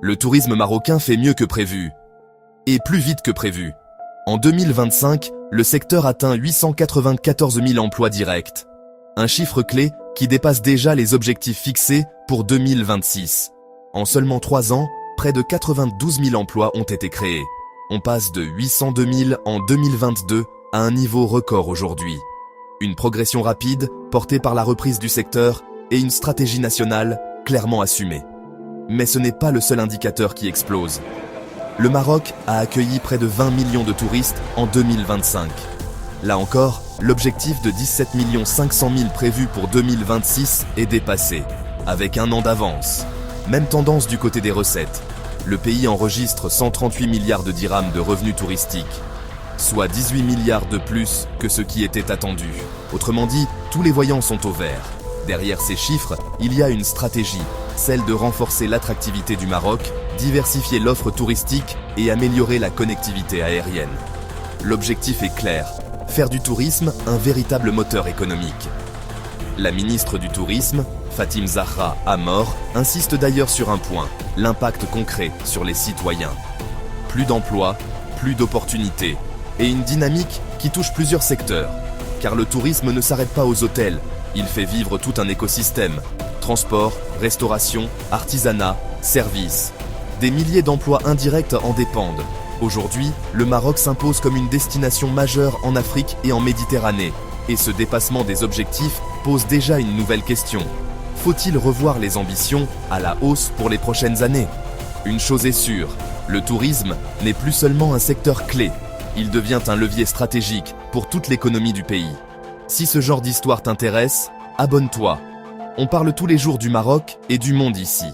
Le tourisme marocain fait mieux que prévu. Et plus vite que prévu. En 2025, le secteur atteint 894 000 emplois directs. Un chiffre clé qui dépasse déjà les objectifs fixés pour 2026. En seulement 3 ans, près de 92 000 emplois ont été créés. On passe de 802 000 en 2022 à un niveau record aujourd'hui. Une progression rapide, portée par la reprise du secteur et une stratégie nationale clairement assumée. Mais ce n'est pas le seul indicateur qui explose. Le Maroc a accueilli près de 20 millions de touristes en 2025. Là encore, l'objectif de 17 500 000 prévu pour 2026 est dépassé, avec un an d'avance. Même tendance du côté des recettes. Le pays enregistre 138 milliards de dirhams de revenus touristiques, soit 18 milliards de plus que ce qui était attendu. Autrement dit, tous les voyants sont au vert. Derrière ces chiffres, il y a une stratégie, celle de renforcer l'attractivité du Maroc, diversifier l'offre touristique et améliorer la connectivité aérienne. L'objectif est clair, faire du tourisme un véritable moteur économique. La ministre du Tourisme, Fatim Zahra Amor, insiste d'ailleurs sur un point, l'impact concret sur les citoyens. Plus d'emplois, plus d'opportunités, et une dynamique qui touche plusieurs secteurs. Car le tourisme ne s'arrête pas aux hôtels, il fait vivre tout un écosystème. Transport, restauration, artisanat, services. Des milliers d'emplois indirects en dépendent. Aujourd'hui, le Maroc s'impose comme une destination majeure en Afrique et en Méditerranée. Et ce dépassement des objectifs pose déjà une nouvelle question. Faut-il revoir les ambitions à la hausse pour les prochaines années? Une chose est sûre, le tourisme n'est plus seulement un secteur clé. Il devient un levier stratégique pour toute l'économie du pays. Si ce genre d'histoire t'intéresse, abonne-toi. On parle tous les jours du Maroc et du monde ici.